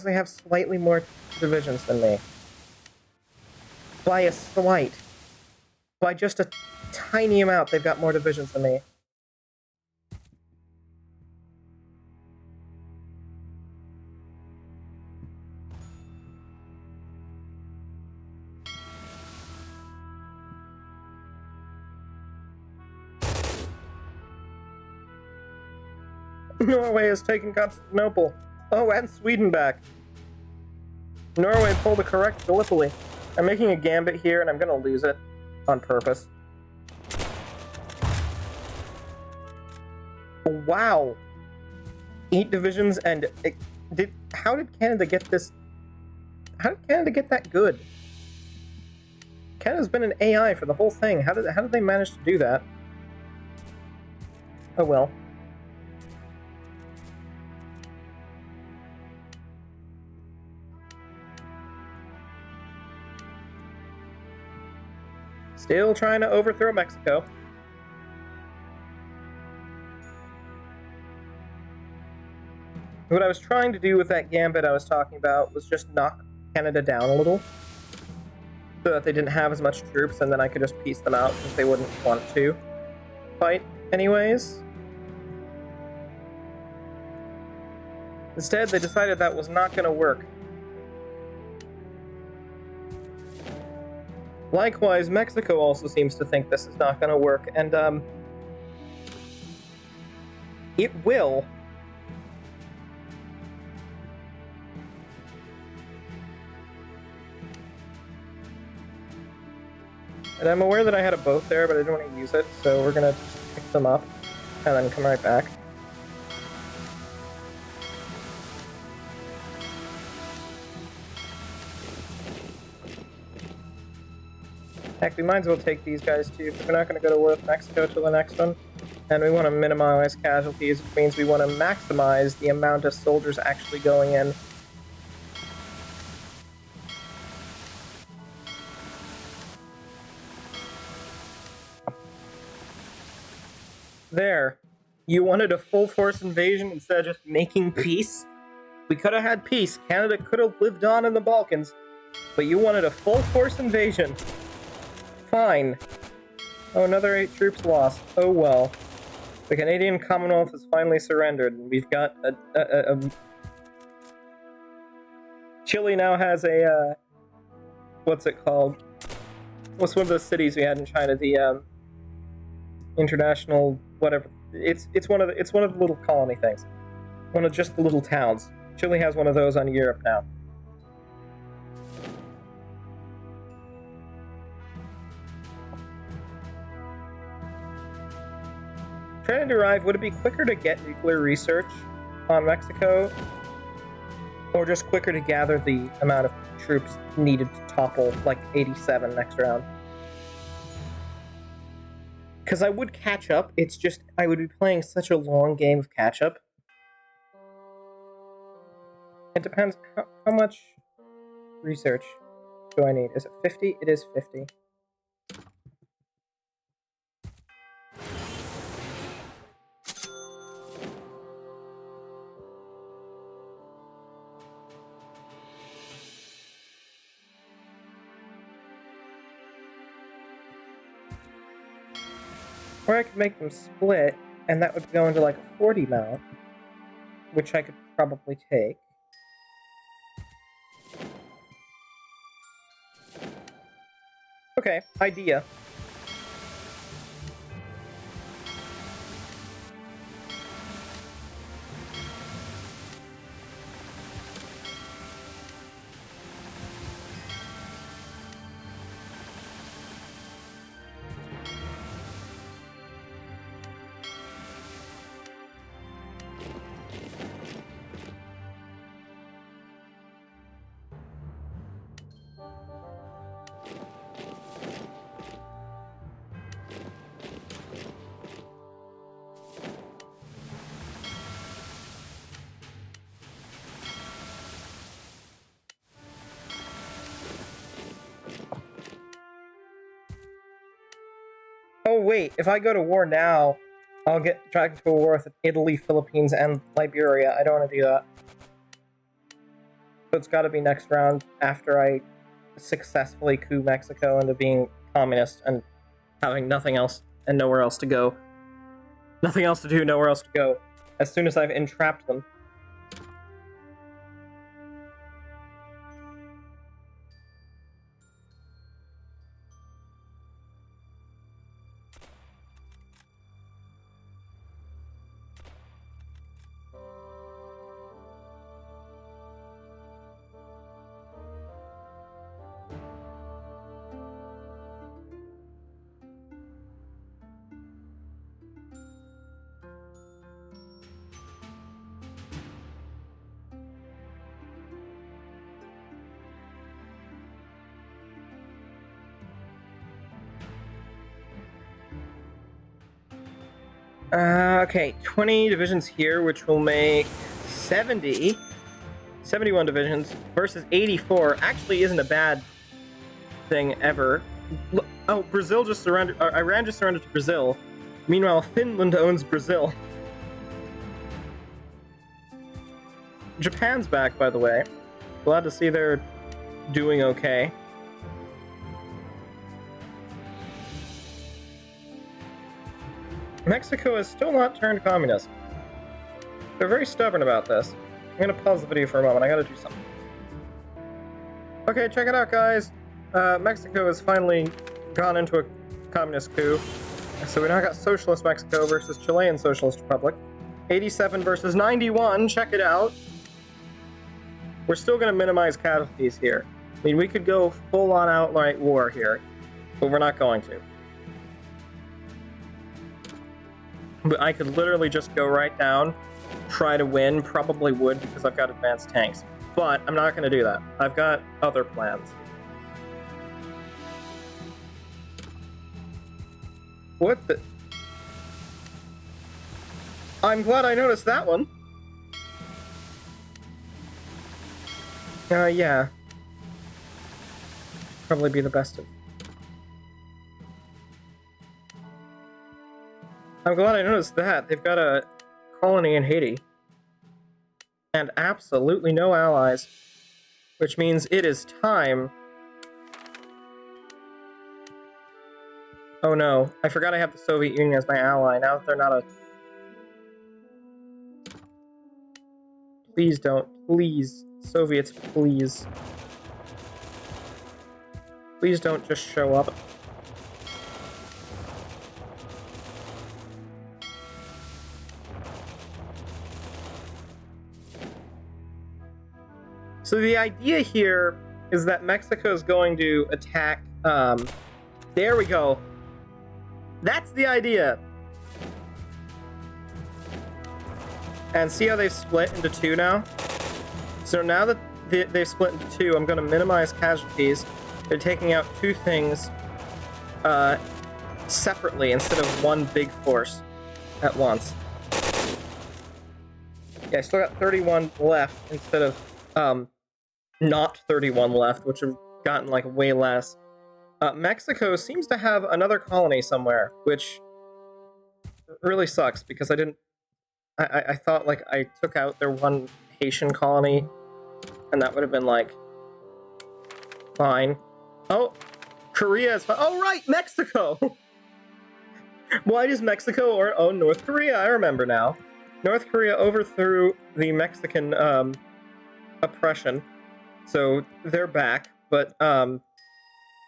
they have slightly more divisions than me. By a slight. By just a tiny amount, they've got more divisions than me. Norway has taken Constantinople. Oh, and Sweden back. Norway pulled the correct Gallipoli. I'm making a gambit here, and I'm gonna lose it on purpose. Wow. 8 divisions, and how did Canada get this? How did Canada get that good? Canada's been an AI for the whole thing. How did they manage to do that? Oh well. Still trying to overthrow Mexico. What I was trying to do with that gambit I was talking about was just knock Canada down a little, so that they didn't have as much troops, and then I could just piece them out because they wouldn't want to fight anyways. Instead, they decided that was not going to work. Likewise, Mexico also seems to think this is not going to work, and it will. And I'm aware that I had a boat there, but I didn't want to use it, so we're gonna just pick them up and then come right back. Heck, we might as well take these guys too, because we're not going to go to war with Mexico till the next one. And we want to minimize casualties, which means we want to maximize the amount of soldiers actually going in. There. You wanted a full force invasion instead of just making peace? We could have had peace. Canada could have lived on in the Balkans. But you wanted a full force invasion. Fine. Oh, another 8 troops lost. Oh well. The Canadian Commonwealth has finally surrendered, and we've got Chile now has a, what's it called? What's one of those cities we had in China? The, international, whatever. It's one of the little colony things. One of just the little towns. Chile has one of those on Europe now. Trying to derive, would it be quicker to get nuclear research on Mexico, or just quicker to gather the amount of troops needed to topple, like, 87 next round? Because I would catch up, it's just, I would be playing such a long game of catch-up. It depends, how much research do I need? Is it 50? It is 50. Or I could make them split, and that would go into like a 40 mount, which I could probably take. Okay, idea. Oh wait, if I go to war now, I'll get dragged to a war with Italy, Philippines, and Liberia. I don't want to do that. So it's got to be next round after I successfully coup Mexico into being communist and having nothing else and nowhere else to go. Nothing else to do, nowhere else to go. As soon as I've entrapped them. Okay, 20 divisions here, which will make 71 divisions versus 84. Actually isn't a bad thing ever. Oh, Brazil just surrendered, Iran just surrendered to Brazil. Meanwhile, Finland owns Brazil. Japan's back, by the way. Glad to see they're doing okay. Mexico has still not turned communist. They're very stubborn about this. I'm gonna pause the video for a moment. I gotta do something. Okay, check it out, guys. Mexico has finally gone into a communist coup. So we now got Socialist Mexico versus Chilean Socialist Republic. 87 versus 91. Check it out. We're still gonna minimize casualties here. I mean, we could go full-on outright war here. but we're not going to. But I could literally just go right down, try to win, probably would because I've got advanced tanks. But I'm not going to do that. I've got other plans. What the... I'm glad I noticed that one. Yeah. Probably be the best of... I'm glad I noticed that. They've got a colony in Haiti. And absolutely no allies. Which means it is time... Oh no, I forgot I have the Soviet Union as my ally, now that they're not a... Please don't. Please. Soviets, please. Please don't just show up. So the idea here is that Mexico is going to attack... there we go. That's the idea. And see how they've split into two now? So now that they've split into two, I'm going to minimize casualties. They're taking out two things separately instead of one big force at once. Yeah, I still got 31 left instead of not 31 left, which have gotten like way less. Mexico seems to have another colony somewhere, which really sucks because I thought like I took out their one Haitian colony and that would have been like fine. Oh, Korea is fine. Oh right, Mexico! Why does Mexico own North Korea? I remember now. North Korea overthrew the Mexican oppression, so they're back, but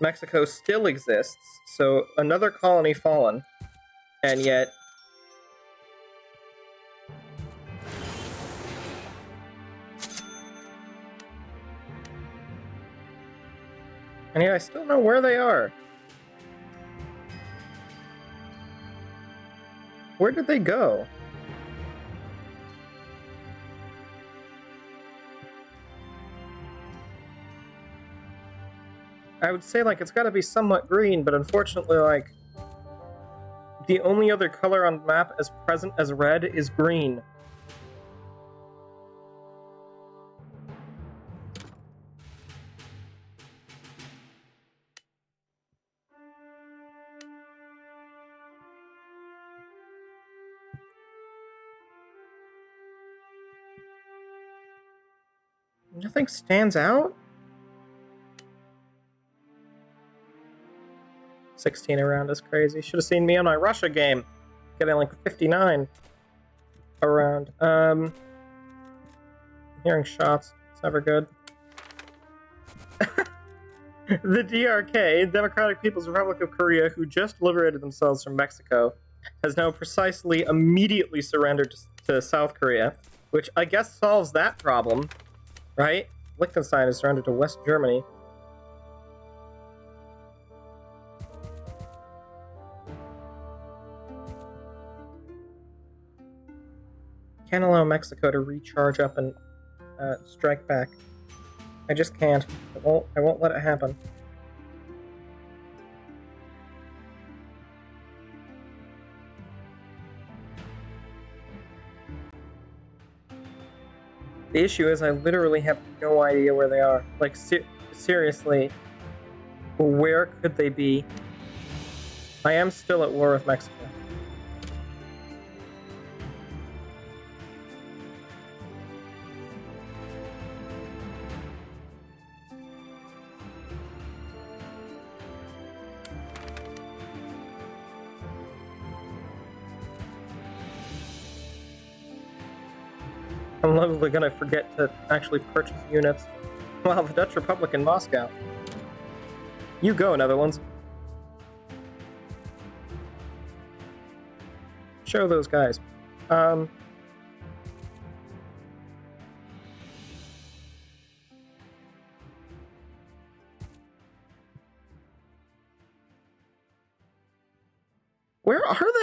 Mexico still exists, so another colony fallen, and yet... And yet I still know where they are. Where did they go? I would say, like, it's gotta be somewhat green, but unfortunately, like, the only other color on the map as present as red is green. Nothing stands out? 16 around is crazy. Should have seen me on my Russia game. Getting like 59 around. Hearing shots. It's never good. The DRK, Democratic People's Republic of Korea, who just liberated themselves from Mexico, has now precisely immediately surrendered to South Korea, which I guess solves that problem, right? Liechtenstein has surrendered to West Germany. Can't allow Mexico to recharge up and strike back. I just can't. I won't let it happen. The issue is I literally have no idea where they are. Like, seriously, where could they be? I am still at war with Mexico. I'm literally gonna forget to actually purchase units. Wow, the Dutch Republic in Moscow. You go, Netherlands. Show those guys.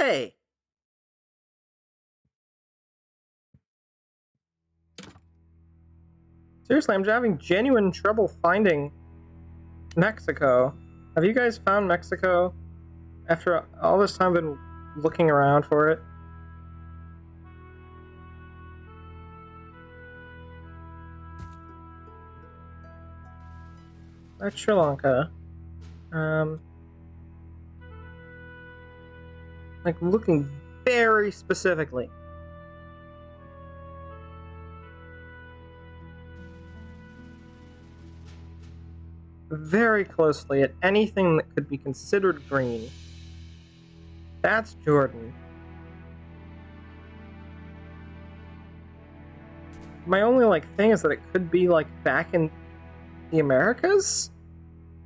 way! Seriously, I'm having genuine trouble finding Mexico. Have you guys found Mexico after all this time I've been looking around for it? That's Sri Lanka. Like looking very specifically. Very closely at anything that could be considered green. That's Jordan. My only thing is that it could be back in the Americas,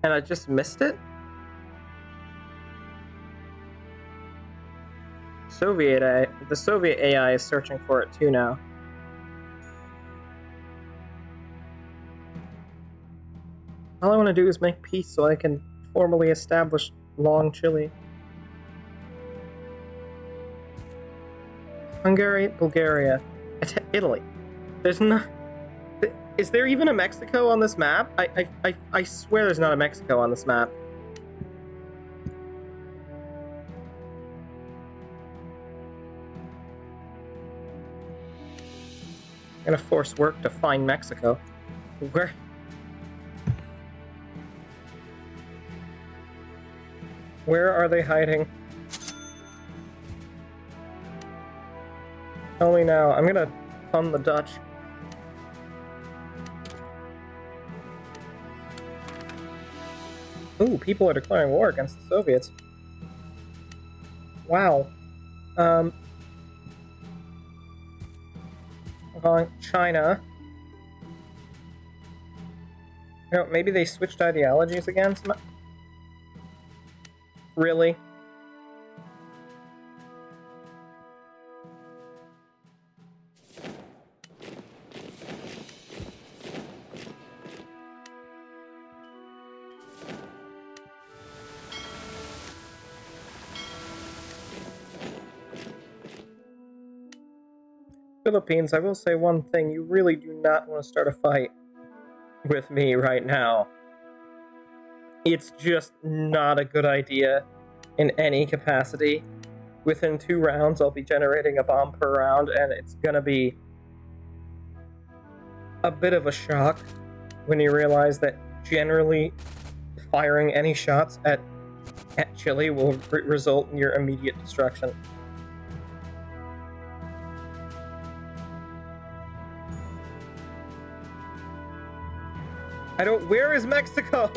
and I just missed it. The Soviet AI is searching for it too now. All I want to do is make peace so I can formally establish long Chile. Hungary, Bulgaria, Italy. There's not. Is there even a Mexico on this map? I swear there's not a Mexico on this map. I'm gonna force work to find Mexico. Where are they hiding? Tell me now. I'm gonna pun the Dutch. Ooh, people are declaring war against the Soviets. Wow. I'm calling China. You know, maybe they switched ideologies again? Really? Philippines, I will say one thing. You really do not want to start a fight with me right now. It's just not a good idea in any capacity. Within 2 rounds, I'll be generating a bomb per round, and it's gonna be a bit of a shock when you realize that generally firing any shots at Chile will result in your immediate destruction. Where is Mexico?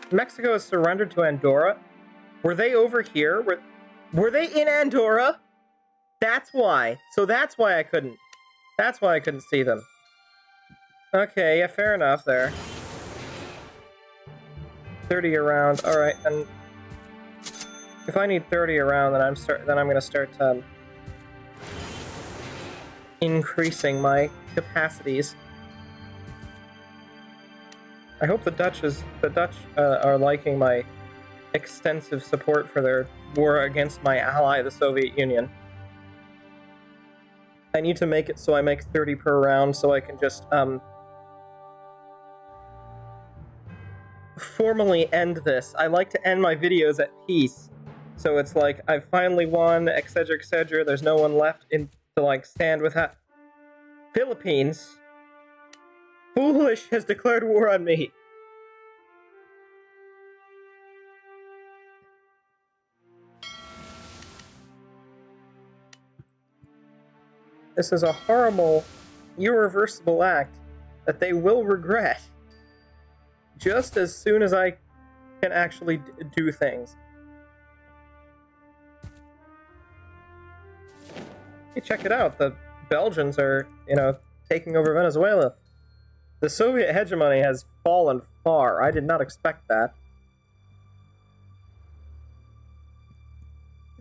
Mexico has surrendered to Andorra. Were they over here? Were they in Andorra? That's why. So that's why I couldn't. That's why I couldn't see them. Okay, yeah, fair enough there. 30 around. All right, and if I need 30 around, then I'm gonna start increasing my capacities. I hope the Dutch are liking my extensive support for their war against my ally, the Soviet Union. I need to make it so I make 30 per round so I can just formally end this. I like to end my videos at peace. So it's like, I've finally won, etc., etc. There's no one left to stand with that. Philippines. Foolish has declared war on me. This is a horrible, irreversible act that they will regret. just as soon as I can actually do things. Hey, check it out. The Belgians are, taking over Venezuela. The Soviet hegemony has fallen far. I did not expect that.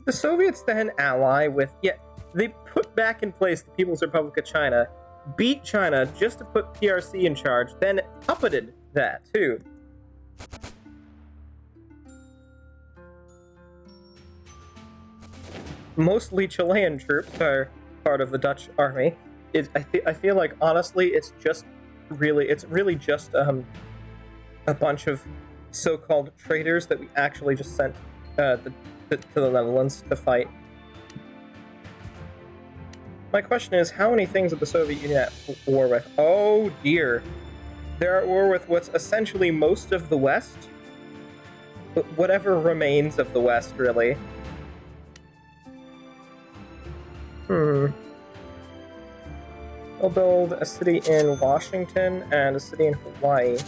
The Soviets then ally with... Yeah, they put back in place the People's Republic of China, beat China just to put PRC in charge, then puppeted that, too. Mostly Chilean troops are part of the Dutch army. I feel like, honestly, it's really just a bunch of so-called traitors that we actually just sent to the Netherlands to fight. My question is, how many things are the Soviet Union at war with? Oh dear. They're at war with what's essentially most of the West? Whatever remains of the West, really. They'll build a city in Washington and a city in Hawaii.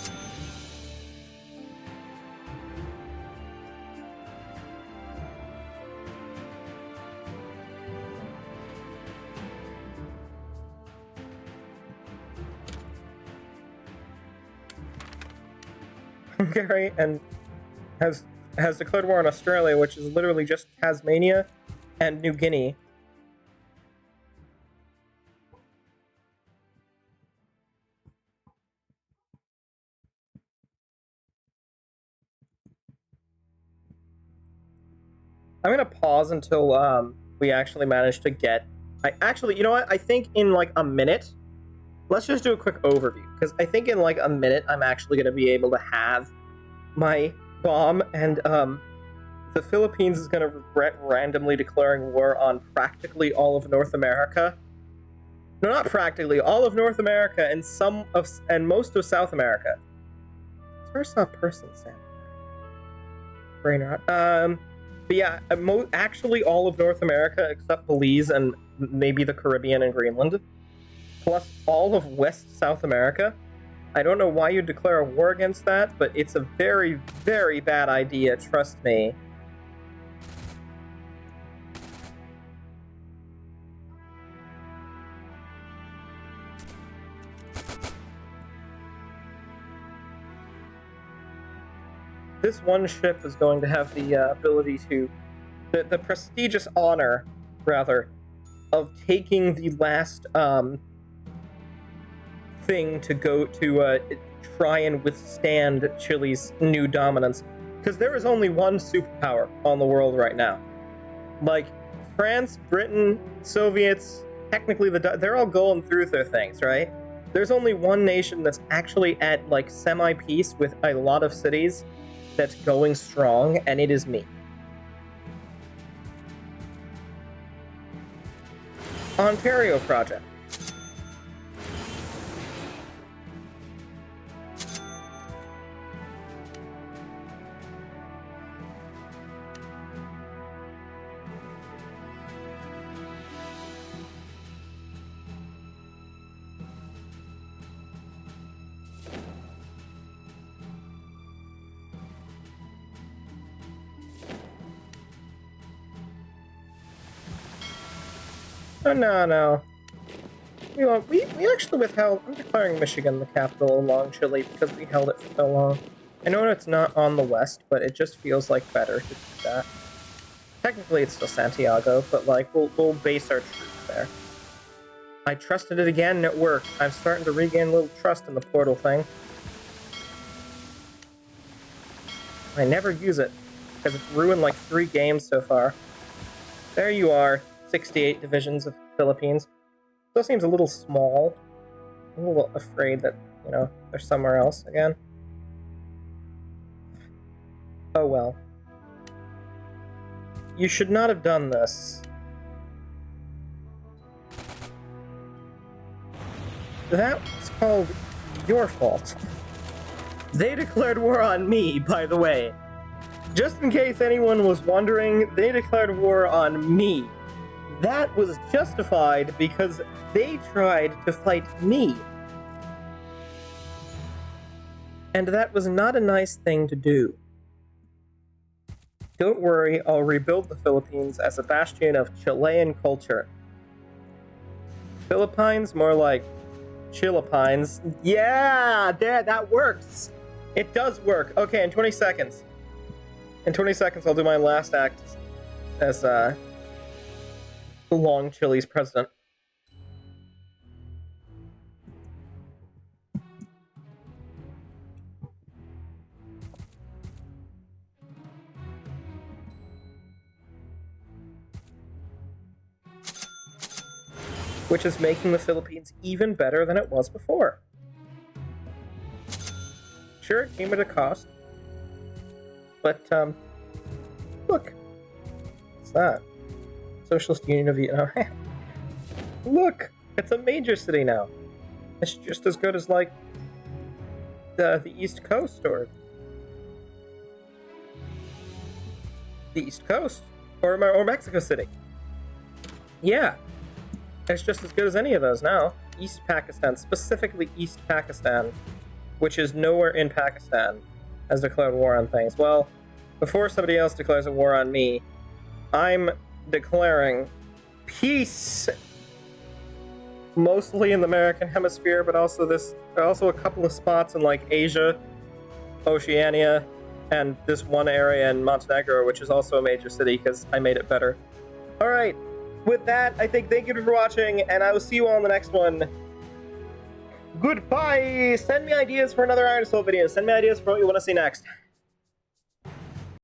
Hungary and has declared war on Australia, which is literally just Tasmania and New Guinea. I'm gonna pause until we actually manage to get... you know what? I think in like a minute, let's just do a quick overview, because I think in like a minute I'm actually gonna be able to have my bomb, and the Philippines is gonna regret randomly declaring war on practically all of North America. No, not practically, all of North America and most of South America. Where I saw a person standing there. Brain rot. But yeah, actually all of North America except Belize and maybe the Caribbean and Greenland, plus all of West South America. I don't know why you declare a war against that, but it's a very, very bad idea, trust me. This one ship is going to have the ability to... The prestigious honor, rather, of taking the last thing to go to try and withstand Chile's new dominance. Because there is only one superpower on the world right now. Like, France, Britain, Soviets, technically they're all going through their things, right? There's only one nation that's actually at, like, semi-peace with a lot of cities that's going strong, and it is me. Ontario Project. Oh, no. We actually withheld... I'm declaring Michigan the capital along Chile because we held it for so long. I know it's not on the west, but it just feels like better to do that. Technically, it's still Santiago, but like we'll base our troops there. I trusted it again, and it worked. I'm starting to regain a little trust in the portal thing. I never use it because it's ruined like 3 games so far. There you are. 68 divisions of Philippines. Still seems a little small. I'm a little afraid that, they're somewhere else again. Oh well. You should not have done this. That was called your fault. They declared war on me, by the way. Just in case anyone was wondering, they declared war on me. That was justified because they tried to fight me. And that was not a nice thing to do. Don't worry, I'll rebuild the Philippines as a bastion of Chilean culture. Philippines? More like Chilipines. Yeah, there, that works. It does work. Okay, in 20 seconds. In 20 seconds, I'll do my last act as the long Chile's president. Which is making the Philippines even better than it was before. Sure, it came at a cost. But, look. What's that? Socialist Union of Vietnam. Look! It's a major city now. It's just as good as, like, the East Coast, or... the East Coast. Or Mexico City. Yeah. It's just as good as any of those now. East Pakistan, specifically East Pakistan, which is nowhere in Pakistan, has declared war on things. Well, before somebody else declares a war on me, I'm declaring peace, mostly in the American hemisphere, but also a couple of spots in like Asia, Oceania, and this one area in Montenegro, which is also a major city because I made it better. All right. With that, I think thank you for watching, and I will see you all in the next one. Goodbye! Send me ideas for another Iron Soul video. Send me ideas for what you want to see next.